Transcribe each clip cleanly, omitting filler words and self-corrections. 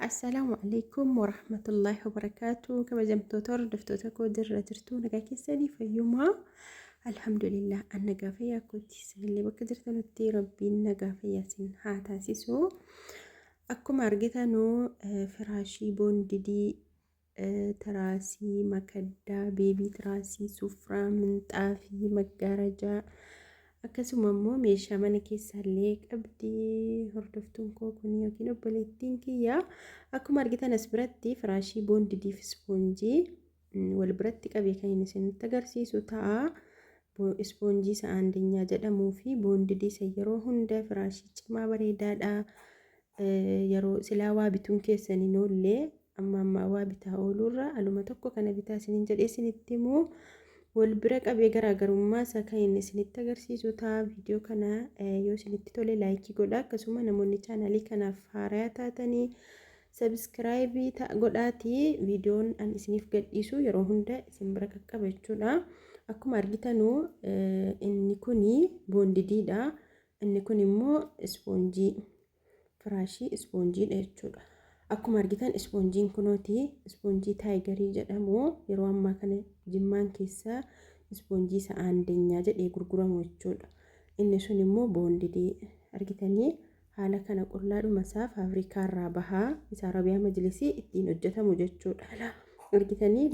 Assalamu alaikum warahmatullahi wabarakatuh. Kabajamtoota hordoftoota koo dirra jirtu nagaa keessanii fayyumaa. Alhamdulillah an nagaa fayyaa kootti isinillee bakka jirtanutti rabbiin nagaa fayyaa isin haa taasisu. Akkuma argitanuu firaashii boondidii tiraasii makaddaa beebii tiraasii sufraa minxaafii maggaarajaa akkasuma immoo meeshaa mana keessaallee qabdi hordoftuun koo kun yookiin obboleettiin kiyya. Akkuma argitan as biratti firaashii boondidii fi ispoonjii wal biratti qabee kan inni isinitti agarsiisu ta'a. Ispoonjii isa aandinyaa jedhamuu fi boondidii isa yeroo hunda firaashii cimaa bareedaadha. Yeroo silaa waa bituun keessanii noollee amma waa bitaa oolurra aluma tokko kana bitaa isiniin jedhee isinitti himuu. Wal bira qabee garaagarummaa isaa kan inni isinitti agarsiisu ta'a. Viidiyoo kana yoo isinitti tole laayikii godhaa. Akkasuma namoonni chaanalii kanaaf haaraa taatanii sabskraayibii godhaatii viidiyoon an isiniif gadhiisu yeroo hunda isin bira qaqqaba jechuudha. Akkuma argitanuu inni kuni boondidiidha. Inni kun immoo ispoonjii firaashii ispoonjiidha jechuudha. Akkuma argitan ispoonjiin kunooti ispoonjii taayigarii jedhamu yeroo ammaa kana jimmaan keessaa ispoonjii isa aandinyaa jedhee gurguramu jechuudha. Inni sun immoo boondidii argitanii haala kana qullaadhuma isaa faabirikaarraa bahaa isa arabiyaa majlisii ittiin hojjetamu jechuudha. Argitanii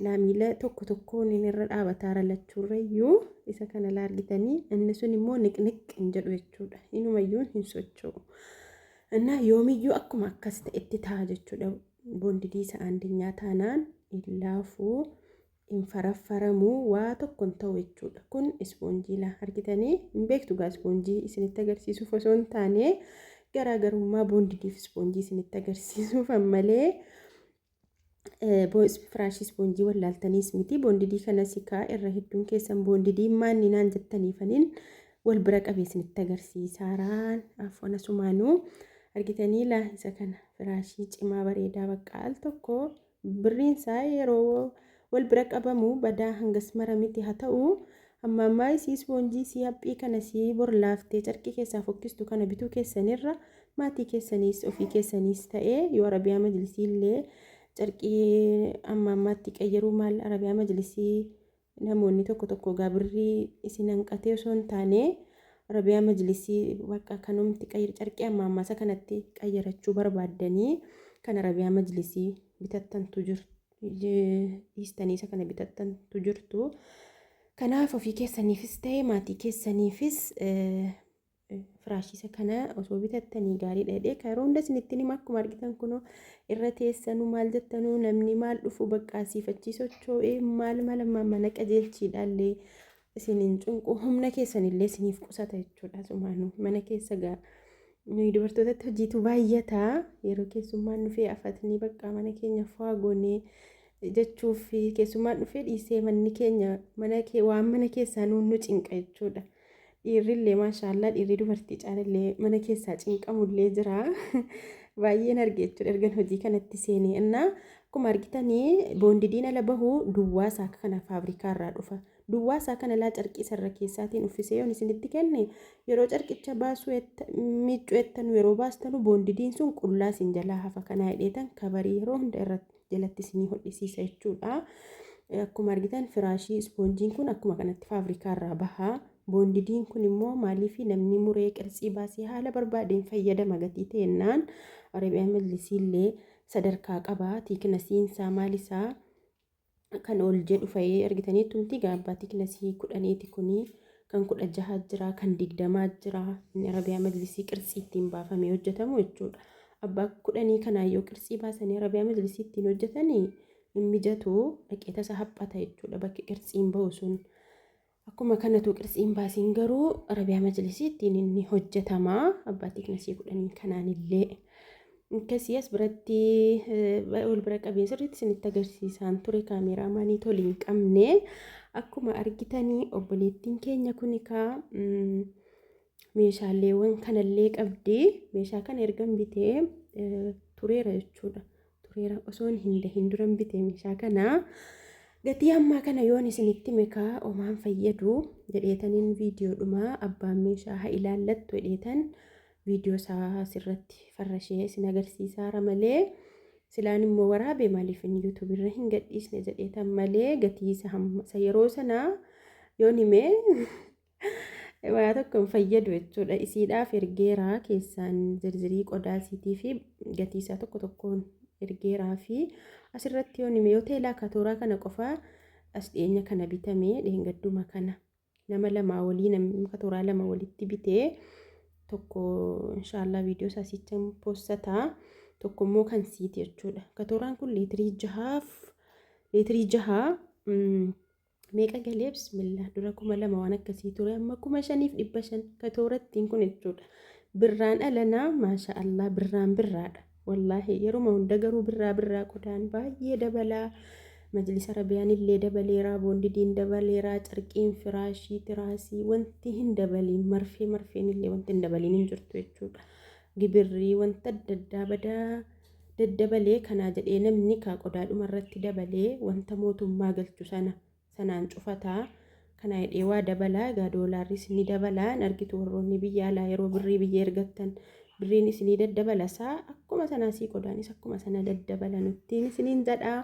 laamiila tokko tokkoon irra dhaabataara lachuurrayyuu isa kana la argitanii inni sun immoo niqniq hin jedhu jechuudha. Inumayyuu hin socho'u. እና yoomiyyuu akkuma akkas ta'etti ta'a jechuudha. Boondidii isa aandinyaa taanaan illaafuu hin faraffaramuu waa tokko hin ta'u jechuudha. Kun ispoonjii la argitanii hin beektu gaa ispoonjii isinitti agarsiisuuf osoo hin taane garaagarummaa boondidii fi ispoonjii isinitti agarsiisuuf malee firaashii ispoonjii wallaaltaniis miti. Boondidii kanas kaa irra hedduun keessan boondidii maanni naan jettaniifaniin wal bira qabee isinitti agarsiisaaraan afaan asumaanuu. Argitanii la isa kana firaashii cimaa bareedaa bakka al tokko birriin isaa yeroo wal bira qabamu badaa hangas mara miti haa ta'u amma ispoonjii si haphii kana si borlaaftee carqii keessaa fokkistu kana bituu keessanirra maatii keessaniis ofii keessaniis ta'ee yoo arabiyaa majlisii illee carqii ammaatti qayyaruu maal arabiyaa majlisii namoonni tokko gaa birrii isin hanqatee osoo hin taane arabiyaa majlisii bakka kanumti carqii amma isa kanatti qayyarachuu barbaaddanii kan arabiyaa majlisii bitattantu jirtu dhiistanii isa kana bitattantu jirtu. Kanaaf ofii keessaniifis ta'e maatii keessaniifis firaashii isa kana osoo bitattanii gaariidha jedhee yeroo hunda isinitti hima. Akkuma argitan kunoo irra teessanuu maal jettanuu namni maal dhufu bakka siifachiis socho'ee maal mana qajeelchiidhaallee isiniin cunqu humna keessanillee isiniif qusata jechuudha. Sumaanuu mana keessa gaa nuyi dubartootatti hojiitu baay'ata yeroo keessummaan dhufee afatanii bakka mana keenya faagoonee jechuuf keessummaan dhufee dhiisee manni keenya waan mana keessaa nu cinqa jechuudha. Dhiirrillee maashaallah dhiirri dubartii caalallee mana keessaa cinqamullee jira. Baay'een arge jechuudha ergan hojii kanatti seenee. Innaa akkuma argitanii boondidiin ala bahu duwwaa isaa kana faabirikaarraa dhufa. Duwwaa isaa kana laa carqii sarara keessaatiin uffisee yoon isinitti kenne yeroo carqicha baasuu miiccuu ettanu yeroo baastanu boondidiin sun qullaa isin jalaa hafa kanaa hidheetan kabarii yeroo hunda irratti jalatti isinii hodhisiisa jechuudha. Akkuma argitan firaashii ispoonjiin kun akkuma kanatti faabirikaarraa bahaa. Boondidiin kun immoo maaliif namni muree qirtsii baasee haala barbaadeen fayyadama gatii ta'ennaan arabiyaa majlisiillee sadarkaa qabaa. Tiiknasiin isaa maalisaa kan ol jedhu fa'ee argitanii tumti gaabbaa tiiknasii 10 kunii kan 16 jira kan 20 jira. Inni arabiyaa majlisii qirtsii ittiin baafamee hojjetamu jechuudha. Abbaa 10 kanaa yoo qirtsii baasanii arabiyaa majlisii ittiin hojjetanii hin mijatu dhaqeeta isa haphata jechuudha bakki qirtsiin bahu sun. Akkuma kanatu qirtsiin baasiin garuu arabiyaa majlisii ittiin inni hojjetama. Abbaa tiiknasii 10 kanaanillee akkasii as biratti wal bira qabee sirriitti isinitti agarsiisaan ture kaameraamaanii toli hin qabne. Akkuma argitanii obboleettiin keenya kun meeshaaleewwan kanallee qabdi. Meeshaa kana ergan bitee tureera jechuudha. Tureera osoo hin duran bitee meeshaa kana. Gatii ammaa kana yoon isinitti meeqa omaan fayyadu jedheetaniin viidiyoodhuma abbaan meeshaa haa ilaallattu jedheetan viidiyoo isaa asirratti farrashee isin agarsiisaara malee silaan immoo waraabee maaliif inni YouTube irra hin gadhiisne jedheetan malee gatii isa hamma yeroo sanaa yoon himee waa tokko hin fayyadu jechuudha. Isiidhaaf ergeeraa keessaan zirzirii qodaa isiitii fi gatii isaa tokko tokkoon ergeeraa fi asirratti yoon himee yoo teelaa katooraa kana qofaa as dhiyeenya kana bitamee dheengadduma kana nama lamaa walii namni katooraa lama walitti bitee tokko inshaallah viidiyoo isaa siichan postataa tokko immoo kan siiti jechuudha. Katooraan kun leetirii jahaa meeqa galee bismillah dura 2,000 waan akkasii ture amma 5,500 katoorattiin kun jechuudha. Birraan alanaa maasha Allah birraan birraadha. Wallaahi yeruma hunda garuu birraa qodaan baay'ee dabalaa. Majlisa Arabiyaan illee dabaleeraa, boondidiin dabaleeraa, carqiin firaashii, tiraasii wanti hin dabaliin marfeen illee wanti hin dabaliin hin jirtu jechuudha. Gibirrii wanta adda addaa badaa daddabalee kanaa jedhee namni kaa qodaadhuma irratti dabalee wanta mootummaa galchu sanaan cufataa kana hidhee waa dabalaa egaa doolaarris ni dabalaa argitu warroonni biyya alaa yeroo birrii biyya ergattan birriin isinii daddabalasaa akkuma sanaasii qodaanis akkuma sana daddabala nuttiin isiniin jedhaa.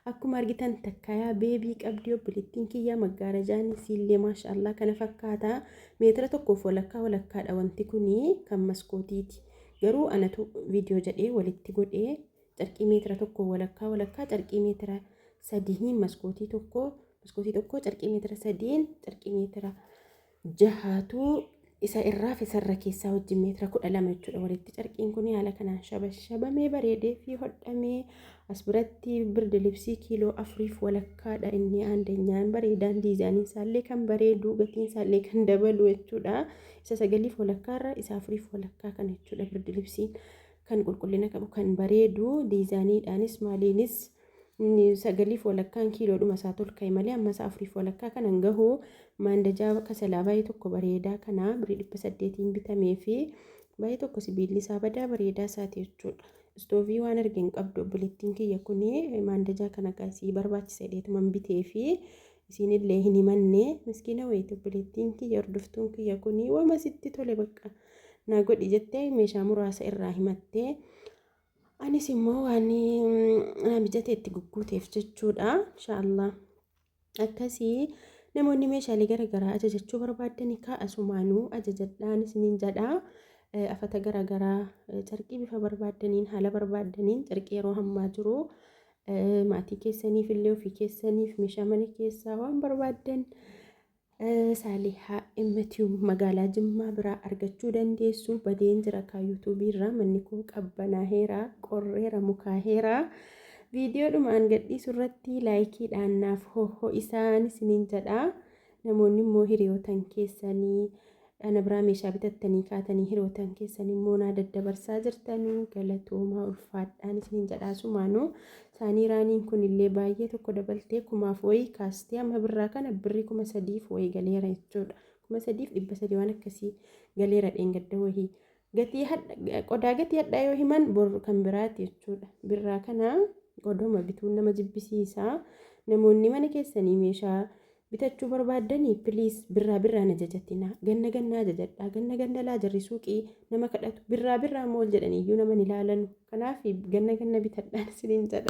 Akkuma argitan takkaayaa beebii qabdii obboleettiin kiyyaa maggaarajaan isiillee maashaallah kana fakkaata meetira tokkoof walakkaadha wanti kunii kan maskootiiti. Garuu anatu viidiyoo jedhee walitti godhee carqii meetira tokko walakkaa carqii meetira 3 maskootii tokko carqii meetira 3 carqii meetira 6tu isa irraaf isarra keessaa wajjin meetira 12 jechuudha. Walitti carqiin kun haala kanaan shabamee bareedee fi hodhamee as biratti birdi libsii kiiloo 4 walakkaadha inni aandanyaan bareedaan diizaaniin isaallee kan bareedu gatiin isaallee kan dabalu jechuudha. Isa 9 walakkaarra isa 4 walakkaa kan jechuudha birdi libsiin kan qulqullina qabu kan bareedu diizaaniidhaanis maaliinis 9 walakkaan kiiloodhuma isaa tolka'e malee amma isaa 4 walakkaa kanan gahu maandajaa kasalaa baay'ee tokko bareedaa kana birrii 800 bitamee fi baay'ee tokko sibiilli isaa badaa bareedaa isaati jechuudha. Istoovii waan argin qabdu obboleettiin kiyya kuni maandajaa kana kaasii barbaachisa jedheetuman bitee fi isinillee hin himanne miskiina wayiiti obboleettiin kiyya hordoftuun kiyya kuni wama sitti tole bakka naa godhi jettee meeshaa muraasa irraa himattee anis immoo waan mijatee itti gugguuteef jechuudha. Inshaallah akkasii namoonni meeshaalee garaagaraa ajajachuu barbaadanii kaa'asumaanuu ajajadhaan isiniin jedhaa. Afata garaagaraa carqii bifa barbaadaniin haala barbaadaniin carqii yeroo hammaa jiru maatii keessaniif illee ofii keessaniif meeshaa mana keessaa waan barbaadan Saalihaa Immatiyuu magaalaa Jimmaa biraa argachuu dandeessu. Badeen jira kaa yuutuubii irraa manni kun qabbanaa'eera qorreera mukaaheera. Viidiyoodhumaan gadhiisu irratti laayikiidhaan naaf hoho isaan isiniin jedhaa. Namoonni immoo hiriyootan keessanii ana biraa meeshaa bitattanii kaatanii hiriyootan keessanii immoo naa daddabarsaa jirtanii galatoomaa ulfaadhaan isiniin jedhaa sumaanuu. Saanii raaniin kun illee baay'ee tokko dabaltee 1,000 wayii kaastee amma birraa kana birrii 3,000 wayii galeera jechuudha. 3,300 waan akkasii galeera dheengadda wayii. Gatii qodaa gatii hadhaa yoo himan bor kan biraati jechuudha. Birraa kana qodooma bituun nama jibbisiisa. Namoonni mana keessanii meeshaa bitachuu barbaadanii piliis birraan ajajatina. Ganna ajajadhaa. Ganna laa jarri suuqii nama kadhatu birraa mool jedhanii iyyuu nama ilaalanu. Kanaaf ganna bitadhaan isiniin jedha.